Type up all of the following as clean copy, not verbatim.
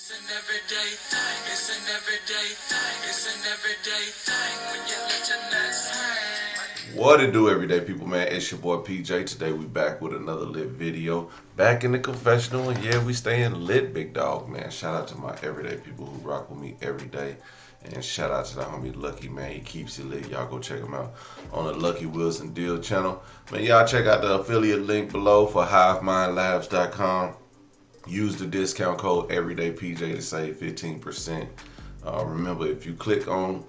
It's an everyday thing. It's an everyday thing. It's an everyday thing when you let your nuts hang. What it do, everyday people, man? It's your boy PJ. Today we back with another lit video. Back in the confessional, and yeah, we staying lit, big dog, man. Shout out to my everyday people who rock with me every day. And shout out to the homie Lucky, man. He keeps it lit. Y'all go check him out on the Lucky Wilson Deal channel. Man, y'all check out the affiliate link below for HiveMindLabs.com. Use the discount code everydaypj to save 15%. Remember, if you click on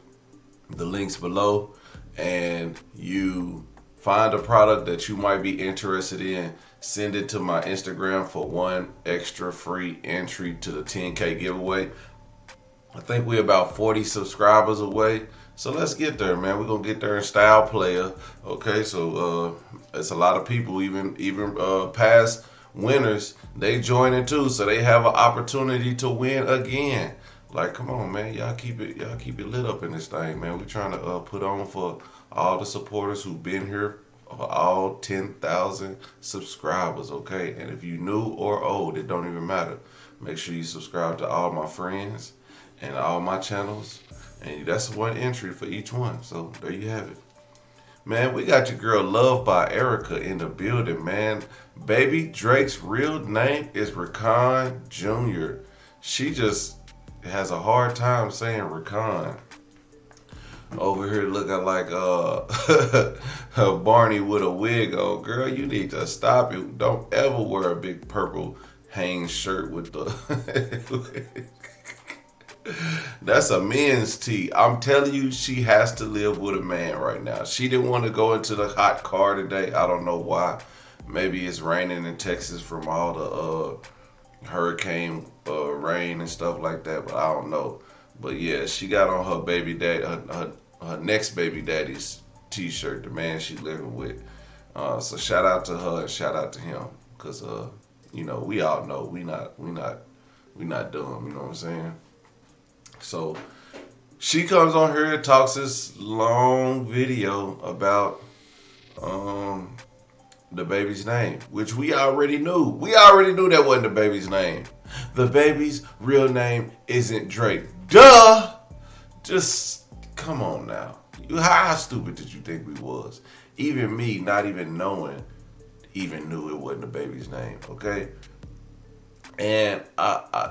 the links below and you find a product that you might be interested in, send it to my Instagram for one extra free entry to the 10K giveaway. I think we're about 40 subscribers away. So let's get there, man. We're going to get there in style player. Okay, so it's a lot of people, even past winners, they joining too, so they have an opportunity to win again. Like, come on, man, y'all keep it lit up in this thing, man. We're trying to put on for all the supporters who've been here, all 10,000 subscribers, okay? And if you new or old, it don't even matter. Make sure you subscribe to all my friends and all my channels, and that's one entry for each one. So there you have it. Man, we got your girl Luvd by Erica in the building, man. Baby Drake's real name is Rakan Jr. She just has a hard time saying Rakan. Over here looking like Barney with a wig on. Girl, you need to stop it. Don't ever wear a big purple Hanes shirt with the... That's a men's tee. I'm telling you, she has to live with a man right now. She didn't want to go into the hot car today. I don't know why. Maybe it's raining in Texas from all the hurricane rain and stuff like that, but I don't know. But yeah, she got on her baby dad, her next baby daddy's t-shirt, the man she living with. So shout out to her and shout out to him, cause you know, we all know we not dumb. You know what I'm saying? So she comes on here and talks this long video about the baby's name, which we already knew. We already knew that wasn't the baby's name. The baby's real name isn't Drake. Duh! Just come on now. How stupid did you think we was? Even me, not even knowing, even knew it wasn't the baby's name, okay? And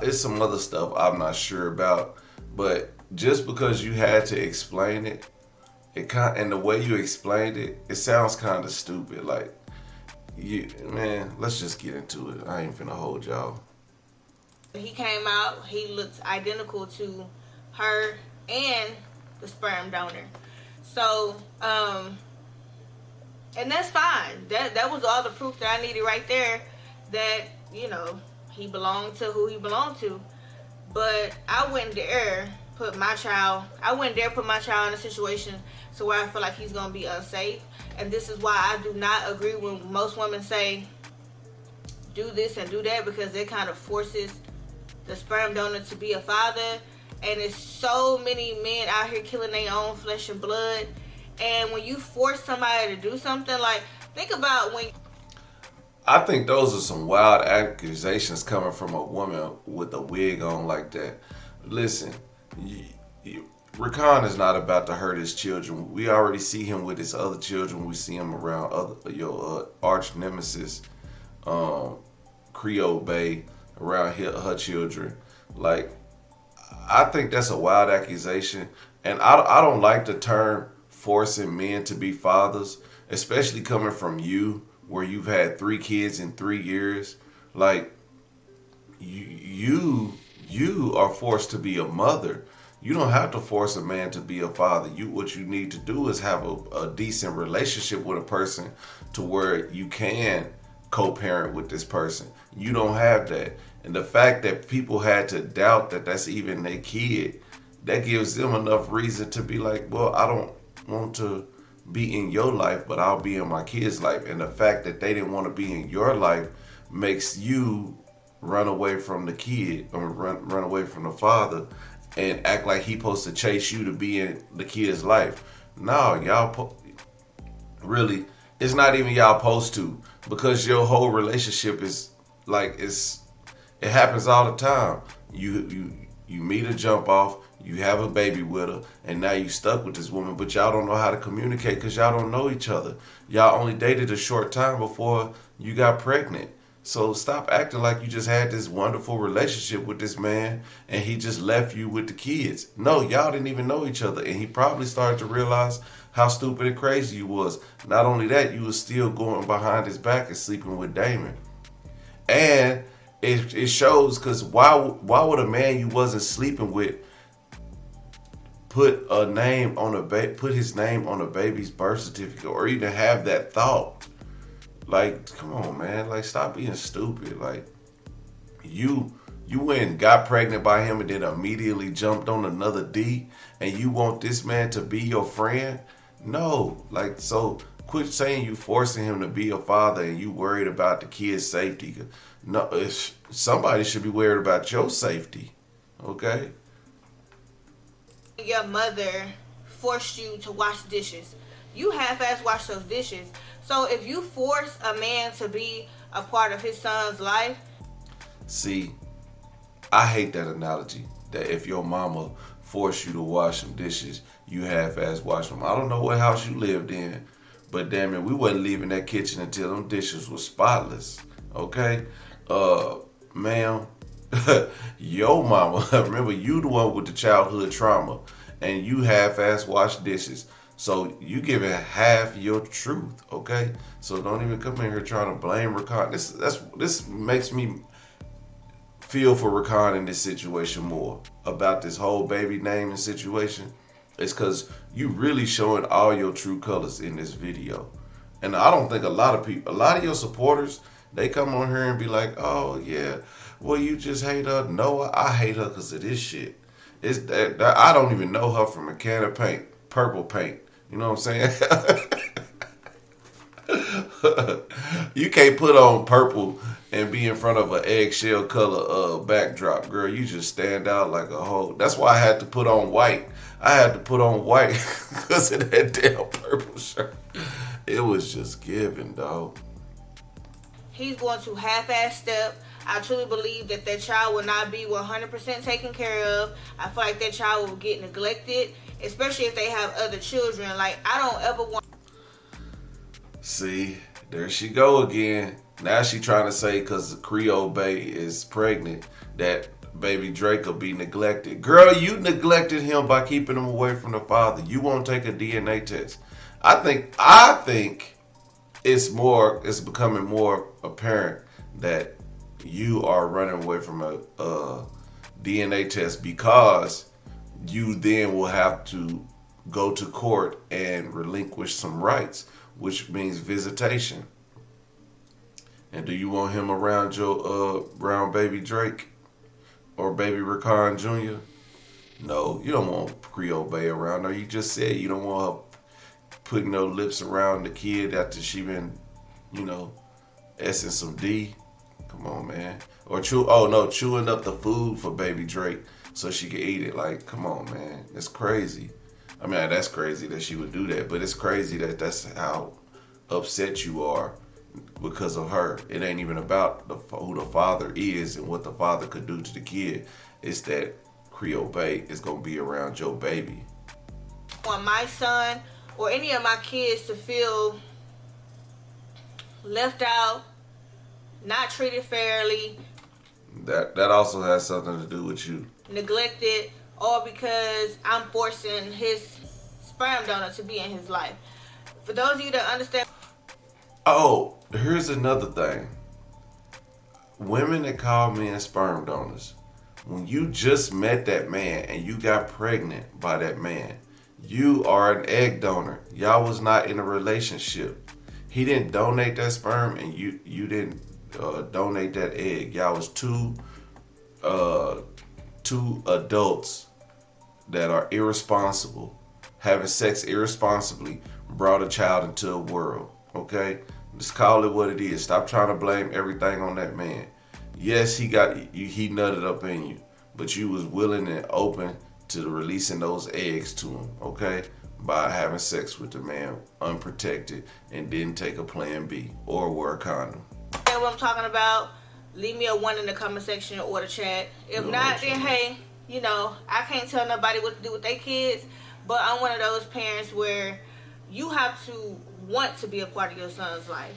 it's some other stuff I'm not sure about. But just because you had to explain it, and the way you explained it, it sounds kind of stupid. Like, man, let's just get into it. I ain't finna hold y'all. He came out, he looks identical to her and the sperm donor. So, and that's fine. That was all the proof that I needed right there that, you know, he belonged to who he belonged to. But I wouldn't dare put my child in a situation so where I feel like he's going to be unsafe. And this is why I do not agree when most women say do this and do that, because it kind of forces the sperm donor to be a father. And it's so many men out here killing their own flesh and blood. And when you force somebody to do something, like, think about when... I think those are some wild accusations coming from a woman with a wig on like that. Listen, Rakan is not about to hurt his children. We already see him with his other children. We see him around your arch nemesis, Creole Bay, around her children. Like, I think that's a wild accusation. And I don't like the term forcing men to be fathers, especially coming from you, where you've had 3 kids in 3 years. Like, you are forced to be a mother. You don't have to force a man to be a father. What you need to do is have a decent relationship with a person to where you can co-parent with this person. You don't have that. And the fact that people had to doubt that that's even their kid, that gives them enough reason to be like, well, I don't want to be in your life, but I'll be in my kid's life. And the fact that they didn't want to be in your life makes you run away from the kid, or run away from the father, and act like he's supposed to chase you to be in the kid's life. No, y'all really, it's not even y'all supposed to, because your whole relationship is like, it happens all the time. You meet her, jump off, you have a baby with her, and now you stuck with this woman, but y'all don't know how to communicate because y'all don't know each other. Y'all only dated a short time before you got pregnant. So stop acting like you just had this wonderful relationship with this man and he just left you with the kids. No, y'all didn't even know each other, and he probably started to realize how stupid and crazy you was. Not only that, you was still going behind his back and sleeping with Damon. And it shows, because why would a man you wasn't sleeping with put his name on a baby's birth certificate, or even have that thought? Like, come on, man. Like, stop being stupid. Like, you went and got pregnant by him and then immediately jumped on another D, and you want this man to be your friend? No. Like, so quit saying you forcing him to be a father and you worried about the kid's safety. No, somebody should be worried about your safety. Okay? Your mother forced you to wash dishes. You half-ass wash those dishes. So if you force a man to be a part of his son's life. See, I hate that analogy, that if your mama forced you to wash some dishes, you half-ass wash them. I don't know what house you lived in, but damn it, we wasn't leaving that kitchen until them dishes were spotless. Okay? Ma'am, your mama, remember, you the one with the childhood trauma, and you half-ass wash dishes. So you giving half your truth, okay? So don't even come in here trying to blame Rakan. This makes me feel for Rakan in this situation more, about this whole baby naming situation. It's because you really showing all your true colors in this video. And I don't think a lot of your supporters, they come on here and be like, oh yeah, well you just hate her. No, I hate her because of this shit. It's that I don't even know her from a can of paint, purple paint. You know what I'm saying? You can't put on purple and be in front of an eggshell color backdrop, girl. You just stand out like a whole. That's why I had to put on white. I had to put on white because of that damn purple shirt. It was just giving, dog. He's going to half-ass step. I truly believe that child will not be 100% taken care of. I feel like that child will get neglected, especially if they have other children. Like, I don't ever want. See, there she go again. Now she trying to say because Creole Bay is pregnant that baby Drake will be neglected. Girl, you neglected him by keeping him away from the father. You won't take a DNA test. I think it's becoming more apparent that you are running away from a DNA test, because you then will have to go to court and relinquish some rights, which means visitation. And do you want him around your brown baby Drake or baby Rakan Jr.? No, you don't want Creole Bay around her. You just said you don't want her putting no lips around the kid after she been, essing some D. Come on, man. Or chewing up the food for baby Drake so she could eat it. Like, come on, man. It's crazy. I mean, that's crazy that she would do that, but it's crazy that that's how upset you are because of her. It ain't even about who the father is and what the father could do to the kid. It's that Creole Bay is going to be around your baby. I want my son or any of my kids to feel left out, not treated fairly. That also has something to do with you. Neglected, all because I'm forcing his sperm donor to be in his life. For those of you that understand. Oh, here's another thing. Women that call men sperm donors, when you just met that man and you got pregnant by that man, you are an egg donor. Y'all was not in a relationship. He didn't donate that sperm and you didn't donate that egg. Y'all was two adults that are irresponsible, having sex irresponsibly, brought a child into the world. Okay? Just call it what it is. Stop trying to blame everything on that man. Yes, he nutted up in you, but you was willing and open to releasing those eggs to him, okay? By having sex with the man unprotected and didn't take a plan B or wear a condom. What I'm talking about, leave me a 1 in the comment section or the chat. If No, not, sure. then hey, you know, I can't tell nobody what to do with their kids, but I'm one of those parents where you have to want to be a part of your son's life.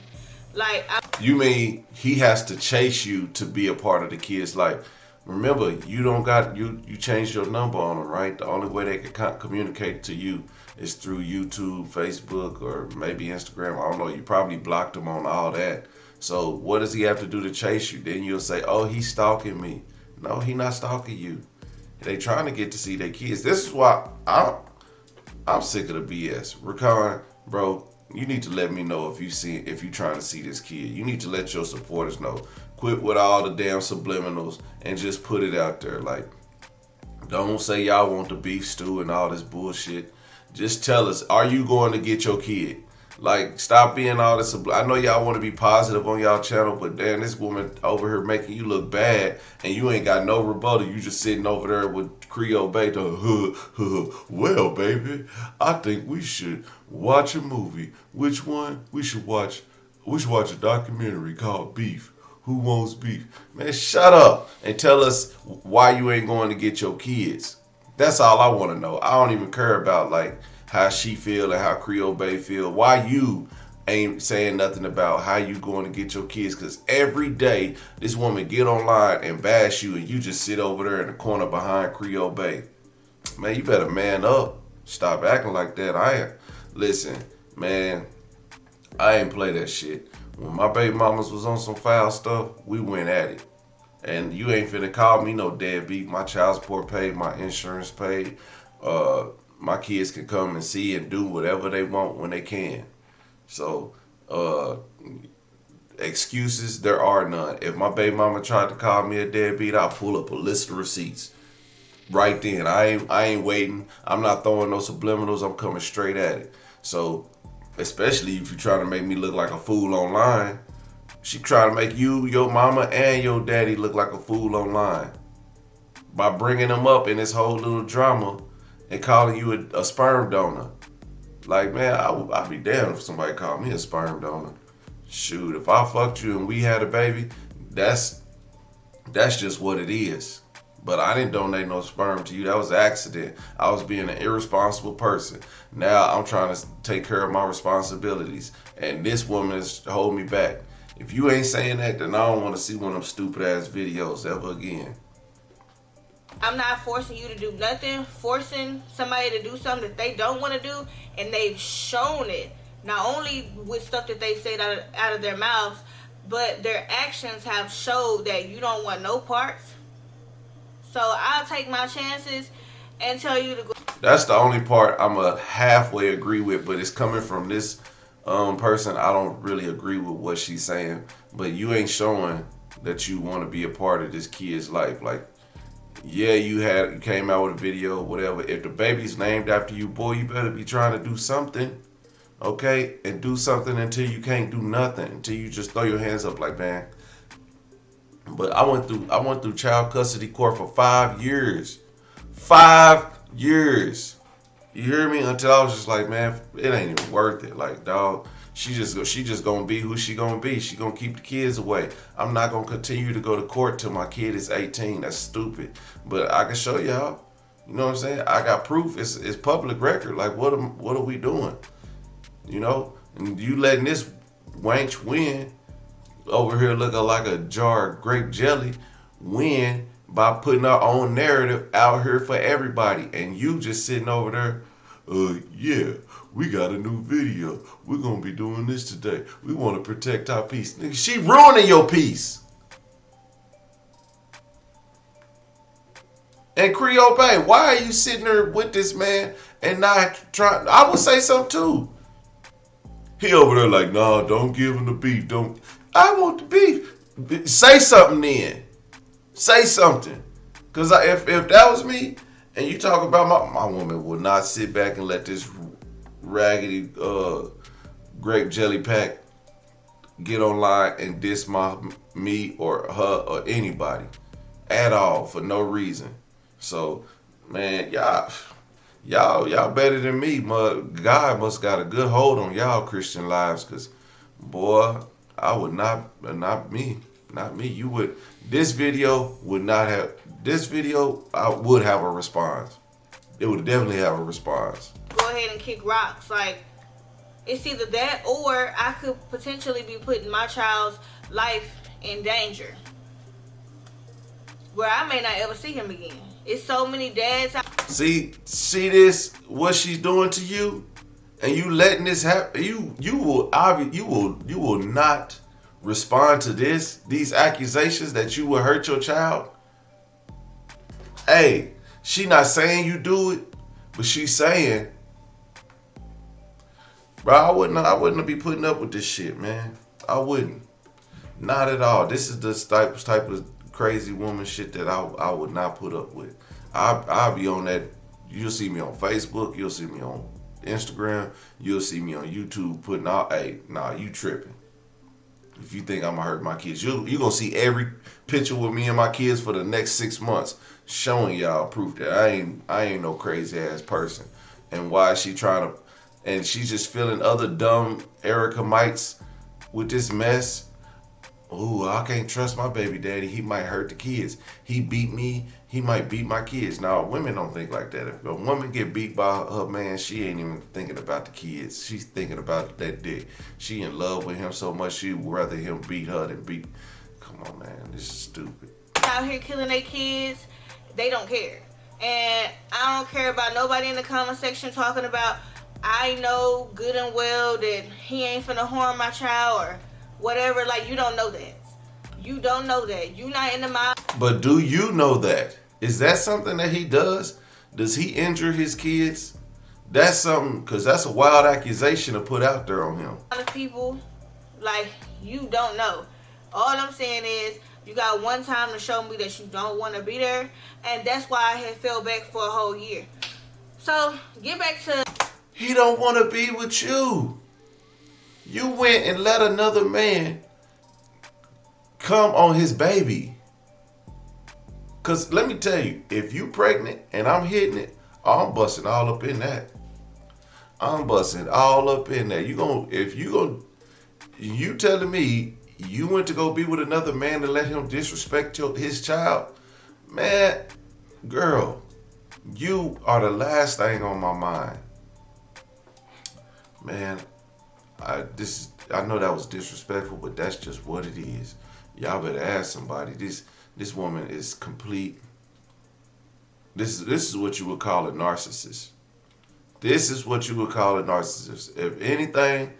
Like, You mean he has to chase you to be a part of the kid's life? Remember, you don't got you changed your number on them, right? The only way they can communicate to you is through YouTube, Facebook, or maybe Instagram. I don't know. You probably blocked them on all that. So what does he have to do to chase you? Then you'll say, "Oh, he's stalking me." No, he not stalking you. They trying to get to see their kids. This is why I'm sick of the BS. Rakan, bro, you need to let me know if you trying to see this kid. You need to let your supporters know. Quit with all the damn subliminals and just put it out there. Like, don't say y'all want the beef stew and all this bullshit. Just tell us, are you going to get your kid? Like, stop being all this. I know y'all want to be positive on y'all channel, but damn, this woman over here making you look bad, and you ain't got no rebuttal. You just sitting over there with Creole Bay. Well, baby, I think we should watch a movie. Which one? We should watch a documentary called Beef. Who wants beef? Man, shut up and tell us why you ain't going to get your kids. That's all I want to know. I don't even care about like how she feel and how Creole Bay feel. Why you ain't saying nothing about how you going to get your kids? Because every day this woman get online and bash you, and you just sit over there in the corner behind Creole Bay. Man, you better man up. Stop acting like that. Listen, man, I ain't play that shit. When my baby mamas was on some foul stuff, we went at it. And you ain't finna call me no deadbeat. My child support paid, my insurance paid. My kids can come and see and do whatever they want when they can. So, excuses, there are none. If my baby mama tried to call me a deadbeat, I'll pull up a list of receipts. Right then. I ain't waiting. I'm not throwing no subliminals. I'm coming straight at it. So, especially if you're trying to make me look like a fool online. She trying to make you, your mama, and your daddy look like a fool online by bringing them up in this whole little drama and calling you a sperm donor. Like, man, I'd be damned if somebody called me a sperm donor. Shoot, if I fucked you and we had a baby, that's just what it is. But I didn't donate no sperm to you. That was an accident. I was being an irresponsible person. Now I'm trying to take care of my responsibilities. And this woman is holding me back. If you ain't saying that, then I don't want to see one of them stupid ass videos ever again. I'm not forcing you to do nothing, forcing somebody to do something that they don't want to do, and they've shown it. Not only with stuff that they say out of their mouths, but their actions have showed that you don't want no parts. So I'll take my chances and tell you to go. That's the only part I'm a halfway agree with, but it's coming from this person. I don't really agree with what she's saying, but you ain't showing that you want to be a part of this kid's life. Like, yeah, you came out with a video, whatever. If the baby's named after you, boy, you better be trying to do something, okay? And do something until you can't do nothing, until you just throw your hands up like, man. But I went through child custody court for 5 years. 5 years. You hear me? Until I was just like, man, it ain't even worth it. Like, dog, she just gonna be who she gonna be. She gonna keep the kids away. I'm not gonna continue to go to court till my kid is 18. That's stupid. But I can show y'all. You know what I'm saying? I got proof. It's public record. Like, what are we doing? You know? And you letting this wench win over here looking like a jar of grape jelly win by putting our own narrative out here for everybody, and you just sitting over there, yeah, we got a new video. We're gonna be doing this today. We want to protect our peace. Nigga, she ruining your peace. And Creole Bay, why are you sitting there with this man and not trying? I would say something too. He over there like, nah, don't give him the beef. Don't. I want the beef. Say something then. Say something. Because if that was me, and you talk about my woman would not sit back and let this raggedy grape jelly pack get online and diss me or her or anybody at all for no reason. So, man, y'all better than me. God must got a good hold on y'all Christian lives, because, boy, I would not me. Not me. You would. This video would not have. This video, I would have a response. It would definitely have a response. Go ahead and kick rocks. Like, it's either that or I could potentially be putting my child's life in danger, where I may not ever see him again. It's so many dads. See this? What she's doing to you, and you letting this happen? You will not respond to these accusations that you will hurt your child. Hey, she not saying you do it, but she's saying, bro, I wouldn't be putting up with this shit, man. I wouldn't. Not at all. This is the type of crazy woman shit that I would not put up with. I'll be on that. You'll see me on Facebook. You'll see me on Instagram. You'll see me on YouTube putting out, hey, nah, you tripping. If you think I'm gonna hurt my kids, you're gonna see every picture with me and my kids for the next 6 months, showing y'all proof that I ain't no crazy ass person. And why is she trying to? And she's just filling other dumb Erica mites with this mess. Ooh, I can't trust my baby daddy. He might hurt the kids. He beat me. He might beat my kids. Now, women don't think like that. If a woman get beat by her man, she ain't even thinking about the kids. She's thinking about that dick. She in love with him so much, she would rather him beat her than beat. Come on, man. This is stupid. Out here killing their kids, they don't care. And I don't care about nobody in the comment section talking about, I know good and well that he ain't finna harm my child or whatever. Like, you don't know that. You don't know that. You not in the mind. But do you know that? Is that something that he does? Does he injure his kids? That's something, because that's a wild accusation to put out there on him. A lot of people, like, you don't know. All I'm saying is, you got one time to show me that you don't want to be there, and that's why I had fell back for a whole year. So, get back to... He don't want to be with you. You went and let another man come on his baby. Because let me tell you, if you pregnant and I'm hitting it, I'm busting all up in that. I'm busting all up in that. You telling me you went to go be with another man to let him disrespect his child? Man, girl, you are the last thing on my mind. Man, I know that was disrespectful, but that's just what it is. Y'all better ask somebody. This woman is complete. This is what you would call a narcissist. This is what you would call a narcissist. If anything,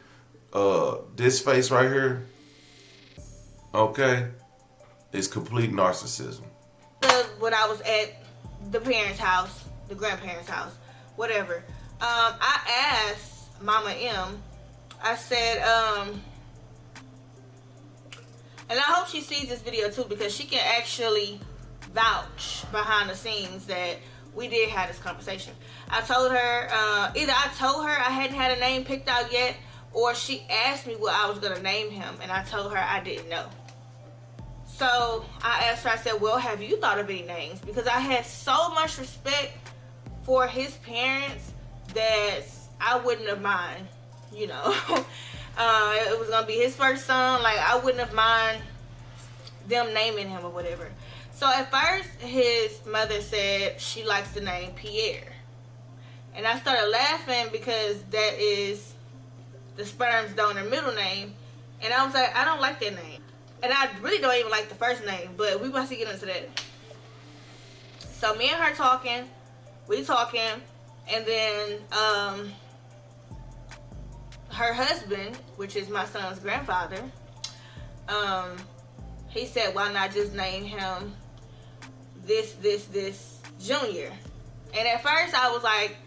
this face right here, okay, is complete narcissism. When I was at the parents' house, the grandparents' house, whatever, I asked Mama M, I said, and I hope she sees this video too, because she can actually vouch behind the scenes that we did have this conversation. I told her, either I told her I hadn't had a name picked out yet, or she asked me what I was going to name him, and I told her I didn't know. So I asked her, I said, well, have you thought of any names? Because I had so much respect for his parents that I wouldn't have mind, you know. It was going to be his first son. Like, I wouldn't have mind them naming him or whatever. So at first, his mother said she likes the name Pierre. And I started laughing because that is the sperm's donor middle name. And I was like, I don't like that name. And I really don't even like the first name, but we about to get into that. So me and her talking, and then her husband, which is my son's grandfather, he said, why not just name him this Junior? And at first I was like,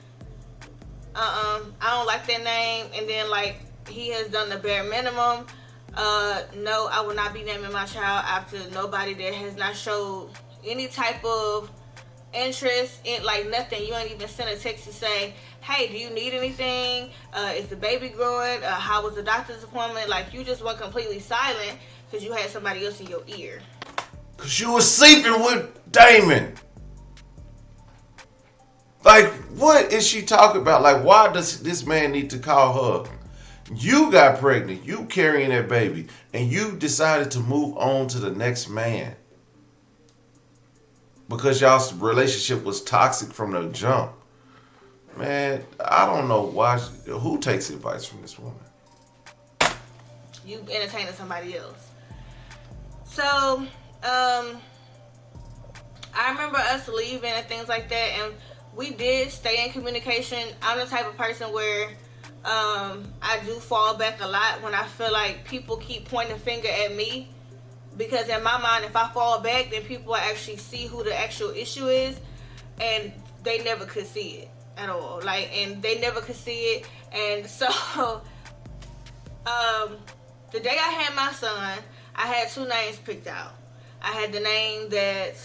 I don't like that name. And then, like, he has done the bare minimum. No, I will not be naming my child after nobody that has not showed any type of interest in, like, nothing. You ain't even sent a text to say, hey, do you need anything? Is the baby growing? How was the doctor's appointment? Like, you just went completely silent because you had somebody else in your ear. Because you were sleeping with Damon. Like, what is she talking about? Like, why does this man need to call her You got pregnant, you carrying that baby, and you decided to move on to the next man because y'all's relationship was toxic from the jump. Man, I don't know why. Who takes advice from this woman? You entertaining somebody else. So, I remember us leaving and things like that, and we did stay in communication. I'm the type of person where I do fall back a lot when I feel like people keep pointing a finger at me, because in my mind, if I fall back, then people will actually see who the actual issue is, and they never could see it at all. Like, and they never could see it. And so the day I had my son, I had two names picked out. I had the name that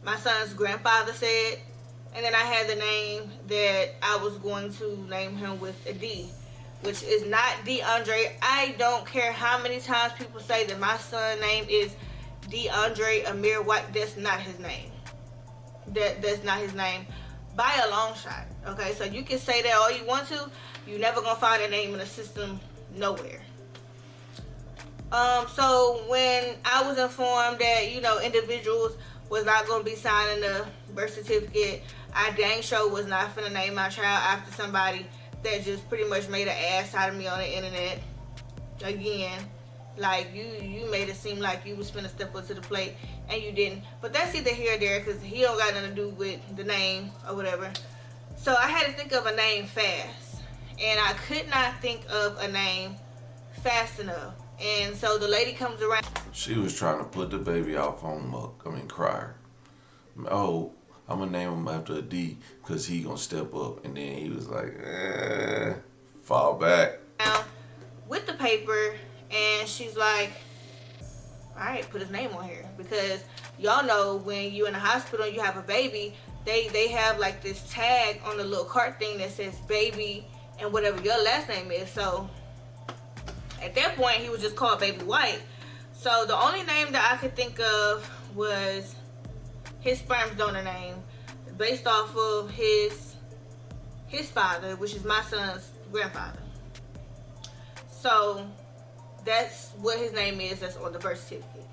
my son's grandfather said, and then I had the name that I was going to name him with a D, which is not DeAndre. I don't care how many times people say that my son's name is DeAndre Amir White. That's not his name. That's not his name by a long shot. Okay, so you can say that all you want to. You're never gonna find a name in the system nowhere. So when I was informed that, you know, individuals was not gonna be signing the birth certificate, I dang sure was not finna name my child after somebody that just pretty much made an ass out of me on the internet. Again, like, you made it seem like you was finna step up to the plate, and you didn't. But that's either here or there, because he don't got nothing to do with the name or whatever. So I had to think of a name fast, and I could not think of a name fast enough. And so the lady comes around. She was trying to put the baby off on Crier. Oh, I'm gonna name him after a D because he gonna step up. And then he was like, fall back. With the paper, and she's like, all right, put his name on here. Because y'all know when you in the hospital and you have a baby, they have like this tag on the little cart thing that says baby and whatever your last name is. So at that point, he was just called Baby White. So the only name that I could think of was his sperm donor name, based off of his father, which is my son's grandfather. So that's what his name is. That's on the birth certificate.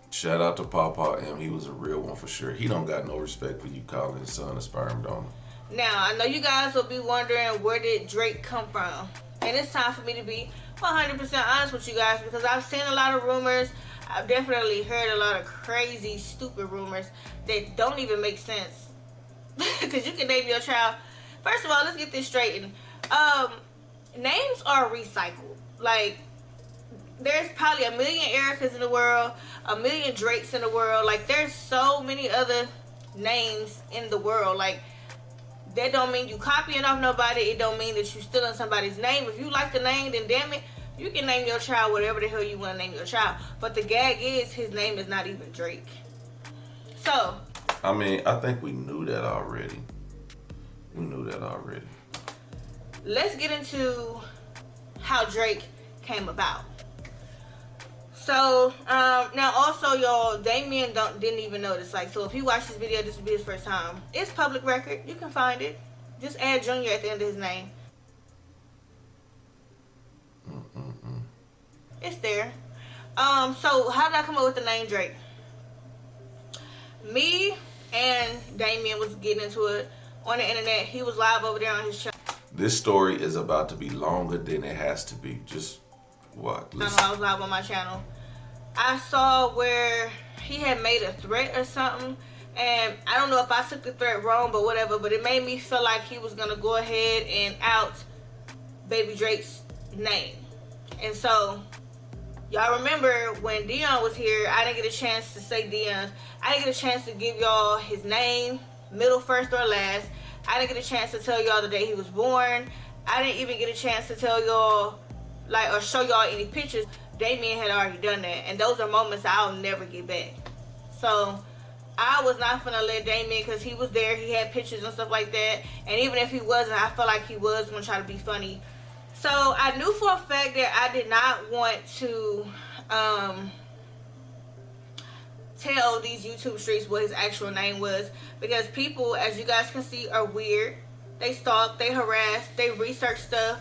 Shout out to Papa M. He was a real one for sure. He don't got no respect for you calling his son a sperm donor. Now, I know you guys will be wondering, where did Drake come from? And it's time for me to be 100% honest with you guys, because I've seen a lot of rumors. I've definitely heard a lot of crazy, stupid rumors that don't even make sense. Because you can name your child. First of all, let's get this straightened. Names are recycled. Like, there's probably 1 million Ericas in the world, 1 million Drakes in the world. Like, there's so many other names in the world. Like, that don't mean you copying off nobody. It don't mean that you stealing somebody's name. If you like the name, then damn it, you can name your child whatever the hell you want to name your child. But the gag is, his name is not even Drake. So, I mean, I think we knew that already. let's get into how Drake came about. So, now also, y'all, Damien didn't even notice. Like, so if you watch this video, this will be his first time. It's public record. You can find it. Just add Junior at the end of his name. It's there. So how did I come up with the name Drake? Me and Damien was getting into it on the internet. He was live over there on his channel. This story is about to be longer than it has to be. Just what? I was live on my channel. I saw where he had made a threat or something, and I don't know if I took the threat wrong, but whatever, but it made me feel like he was gonna go ahead and out Baby Drake's name. And so y'all remember when Dion was here, I didn't get a chance to say Dion. I didn't get a chance to give y'all his name, middle, first, or last. I didn't get a chance to tell y'all the day he was born. I didn't even get a chance to tell y'all, like, or show y'all any pictures. Damien had already done that, and those are moments I'll never get back. So I was not gonna let Damien, because he was there, he had pictures and stuff like that, and even if he wasn't, I felt like he was gonna try to be funny. So I knew for a fact that I did not want to tell these YouTube streets what his actual name was, because people, as you guys can see, are weird. They stalk, they harass, they research stuff.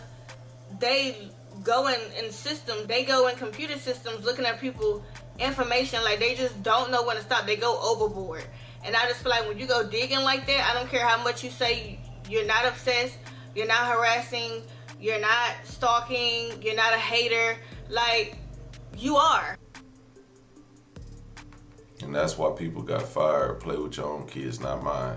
They go in systems, they go in computer systems looking at people information, like they just don't know when to stop. They go overboard. And I just feel like when you go digging like that, I don't care how much you say you're not obsessed, you're not harassing, you're not stalking, you're not a hater, like you are. And that's why people got fired. Play with your own kids, not mine.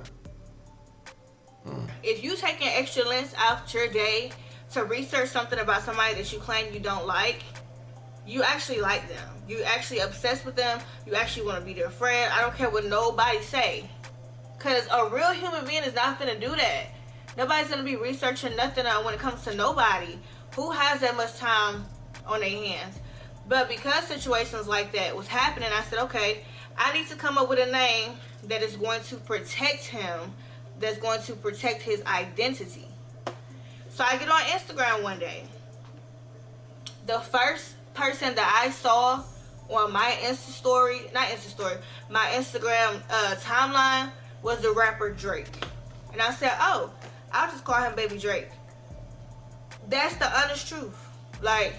If you taking extra lengths out your day to research something about somebody that you claim you don't like, you actually like them. You actually obsessed with them. You actually want to be their friend. I don't care what nobody say. Because a real human being is not going to do that. Nobody's going to be researching nothing when it comes to nobody. Who has that much time on their hands? But because situations like that was happening, I said, okay, I need to come up with a name that is going to protect him, that's going to protect his identity. So I get on Instagram one day. The first person that I saw on my my Instagram timeline was the rapper Drake. And I said, oh, I'll just call him Baby Drake. That's the honest truth. Like...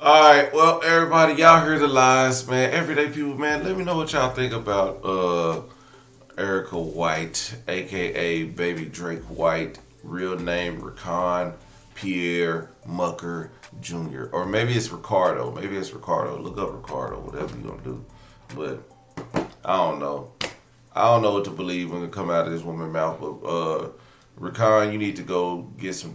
Alright, well, everybody, y'all heard the lies, man. Everyday people, man, let me know what y'all think about Erica White, a.k.a. Baby Drake White, real name Rakan Pierre Mucker Jr. Or maybe it's Ricardo. Maybe it's Ricardo. Look up Ricardo, whatever you're going to do. But I don't know. I don't know what to believe when it come out of this woman's mouth. But Rakan, you need to go get your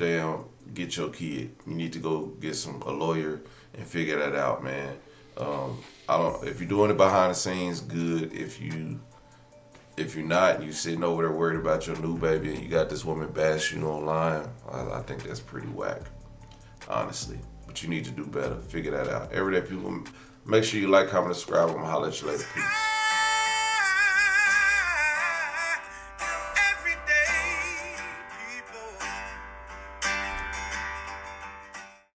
kid. You need to go get a lawyer and figure that out, man. If you're doing it behind the scenes, good. If you're not, you sitting over there worried about your new baby and you got this woman bash you online, I think that's pretty whack, honestly. But you need to do better. Figure that out. Everyday people, make sure you like, comment, subscribe. I'm gonna holler at you later. Peace.